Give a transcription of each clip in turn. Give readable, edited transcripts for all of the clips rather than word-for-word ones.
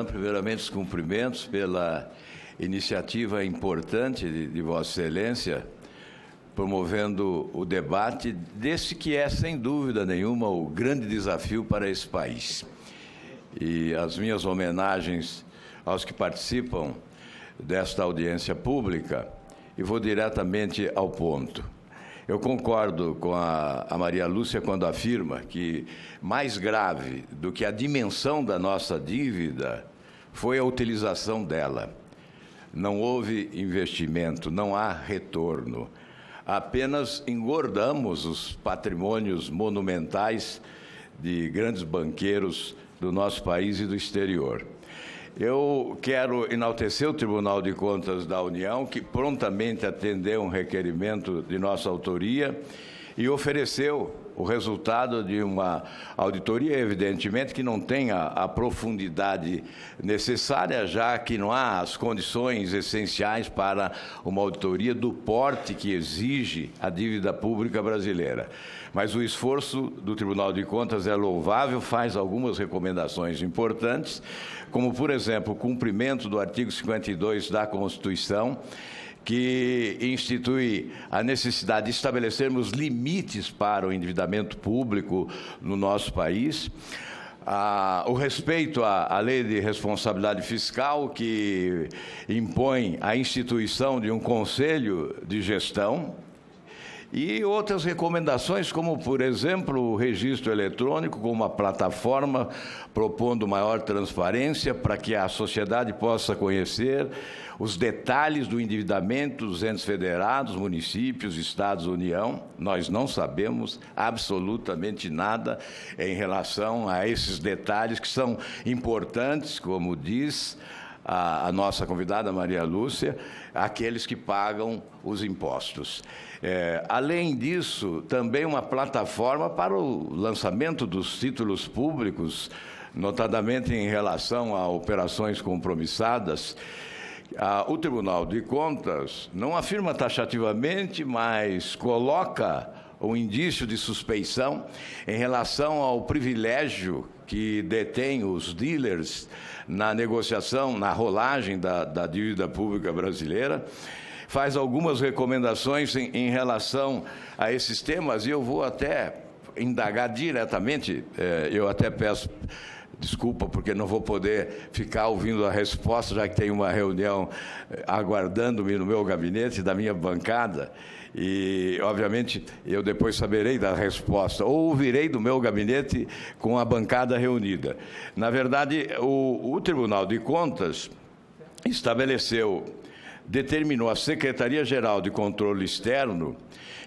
Primeiramente, os cumprimentos pela iniciativa importante de Vossa Excelência, promovendo o debate desse que é, sem dúvida nenhuma, o grande desafio para esse país. E as minhas homenagens aos que participam desta audiência pública, e vou diretamente ao ponto. Eu concordo com a Maria Lúcia quando afirma que mais grave do que a dimensão da nossa dívida foi a utilização dela. Não houve investimento, não há retorno. Apenas engordamos os patrimônios monumentais de grandes banqueiros do nosso país e do exterior. Eu quero enaltecer o Tribunal de Contas da União, que prontamente atendeu um requerimento de nossa autoria e ofereceu o resultado de uma auditoria, evidentemente, que não tem a profundidade necessária, já que não há as condições essenciais para uma auditoria do porte que exige a dívida pública brasileira. Mas o esforço do Tribunal de Contas é louvável, faz algumas recomendações importantes, como, por exemplo, o cumprimento do artigo 52 da Constituição, que institui a necessidade de estabelecermos limites para o endividamento público no nosso país, o respeito à lei de responsabilidade fiscal, que impõe a instituição de um conselho de gestão, e outras recomendações, como, por exemplo, o registro eletrônico como uma plataforma propondo maior transparência para que a sociedade possa conhecer os detalhes do endividamento dos entes federados, municípios, estados, União. Nós não sabemos absolutamente nada em relação a esses detalhes que são importantes, como diz a nossa convidada Maria Lúcia, aqueles que pagam os impostos. Além disso, também uma plataforma para o lançamento dos títulos públicos, notadamente em relação a operações compromissadas. O Tribunal de Contas não afirma taxativamente, mas coloca um indício de suspeição em relação ao privilégio que detém os dealers na negociação, na rolagem da dívida pública brasileira, faz algumas recomendações em relação a esses temas, e eu vou até indagar diretamente, eu até peço desculpa, porque não vou poder ficar ouvindo a resposta, já que tem uma reunião aguardando-me no meu gabinete, da minha bancada, e, obviamente, eu depois saberei da resposta, ou ouvirei do meu gabinete com a bancada reunida. Na verdade, o Tribunal de Contas determinou a Secretaria-Geral de Controle Externo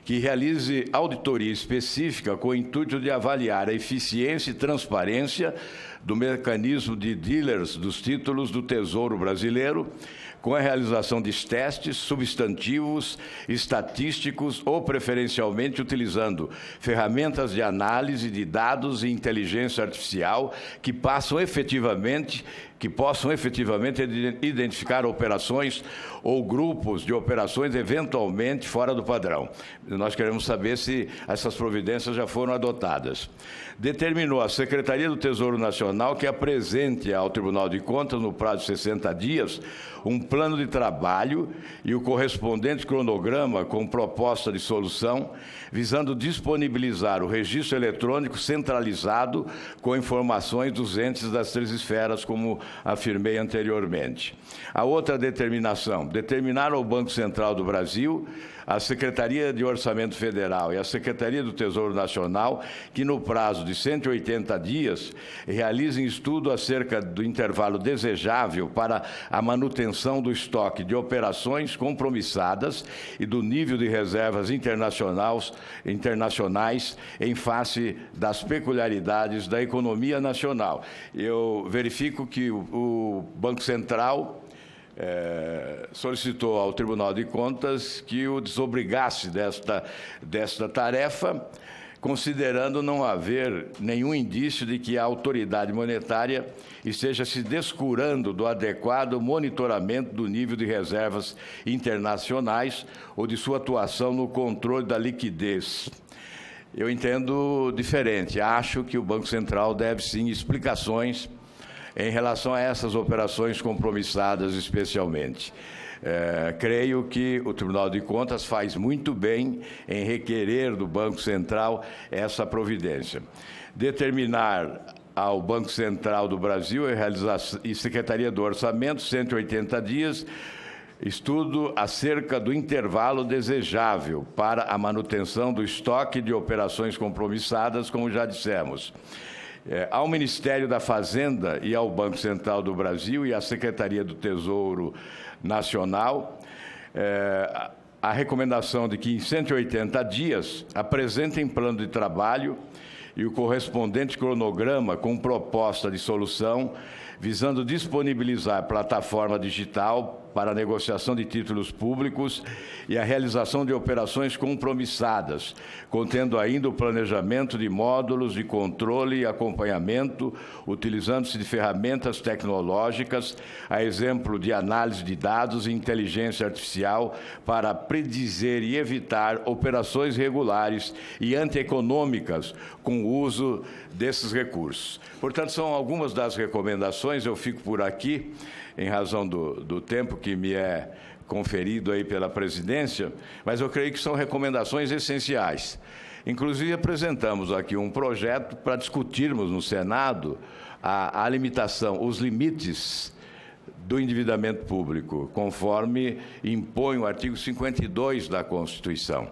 que realize auditoria específica com o intuito de avaliar a eficiência e transparência do mecanismo de dealers dos títulos do Tesouro Brasileiro, com a realização de testes substantivos, estatísticos ou preferencialmente utilizando ferramentas de análise de dados e inteligência artificial que possam efetivamente identificar operações ou grupos de operações eventualmente fora do padrão. Nós queremos saber se essas providências já foram adotadas. Determinou a Secretaria do Tesouro Nacional que apresente ao Tribunal de Contas, no prazo de 60 dias, um plano de trabalho e o correspondente cronograma com proposta de solução, visando disponibilizar o registro eletrônico centralizado com informações dos entes das três esferas, como afirmei anteriormente. A outra determinação, determinar ao Banco Central do Brasil, a Secretaria de Orçamento Federal e a Secretaria do Tesouro Nacional, que no prazo de 180 dias realizem estudo acerca do intervalo desejável para a manutenção do estoque de operações compromissadas e do nível de reservas internacionais em face das peculiaridades da economia nacional. Eu verifico que o Banco Central solicitou ao Tribunal de Contas que o desobrigasse desta tarefa, considerando não haver nenhum indício de que a autoridade monetária esteja se descurando do adequado monitoramento do nível de reservas internacionais ou de sua atuação no controle da liquidez. Eu entendo diferente. Acho que o Banco Central deve, sim, explicações em relação a essas operações compromissadas especialmente. Creio que o Tribunal de Contas faz muito bem em requerer do Banco Central essa providência. Determinar ao Banco Central do Brasil e Secretaria do Orçamento 180 dias, estudo acerca do intervalo desejável para a manutenção do estoque de operações compromissadas, como já dissemos. Ao Ministério da Fazenda e ao Banco Central do Brasil e à Secretaria do Tesouro Nacional, a recomendação de que em 180 dias apresentem plano de trabalho e o correspondente cronograma com proposta de solução, visando disponibilizar plataforma digital para a negociação de títulos públicos e a realização de operações compromissadas, contendo ainda o planejamento de módulos de controle e acompanhamento, utilizando-se de ferramentas tecnológicas, a exemplo de análise de dados e inteligência artificial, para predizer e evitar operações irregulares e antieconômicas com o uso desses recursos. Portanto, são algumas das recomendações. Eu fico por aqui, em razão do tempo que me é conferido aí pela presidência, mas eu creio que são recomendações essenciais. Inclusive, apresentamos aqui um projeto para discutirmos no Senado a limitação, os limites do endividamento público, conforme impõe o artigo 52 da Constituição.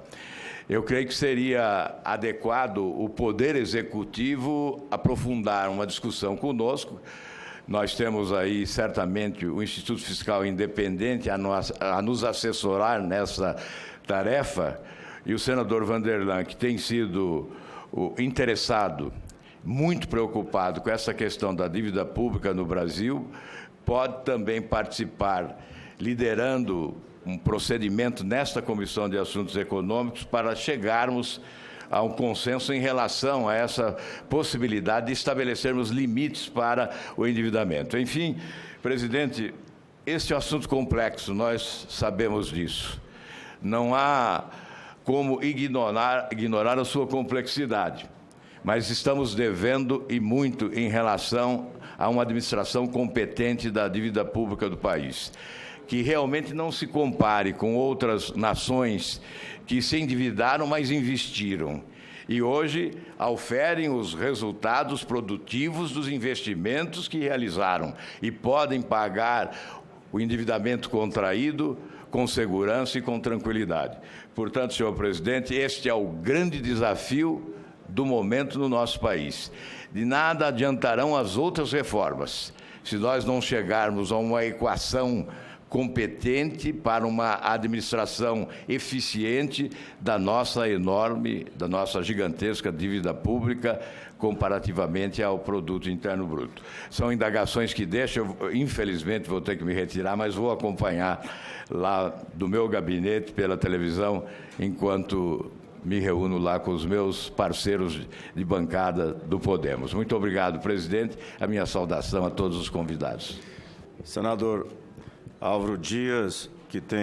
Eu creio que seria adequado o Poder Executivo aprofundar uma discussão conosco. Nós temos aí, certamente, o Instituto Fiscal Independente a nos assessorar nessa tarefa, e o senador Vanderlan, que tem sido interessado, muito preocupado com essa questão da dívida pública no Brasil, pode também participar, liderando um procedimento nesta Comissão de Assuntos Econômicos para chegarmos a um consenso em relação a essa possibilidade de estabelecermos limites para o endividamento. Enfim, presidente, este é um assunto complexo, nós sabemos disso. Não há como ignorar a sua complexidade, mas estamos devendo e muito em relação a uma administração competente da dívida pública do país, que realmente não se compare com outras nações que se endividaram, mas investiram. E hoje auferem os resultados produtivos dos investimentos que realizaram e podem pagar o endividamento contraído com segurança e com tranquilidade. Portanto, senhor presidente, este é o grande desafio do momento no nosso país. De nada adiantarão as outras reformas se nós não chegarmos a uma equação competente para uma administração eficiente da nossa gigantesca dívida pública comparativamente ao produto interno bruto. São indagações que deixam, infelizmente vou ter que me retirar, mas vou acompanhar lá do meu gabinete pela televisão enquanto me reúno lá com os meus parceiros de bancada do Podemos. Muito obrigado, presidente. A minha saudação a todos os convidados. Senador Álvaro Dias, que tem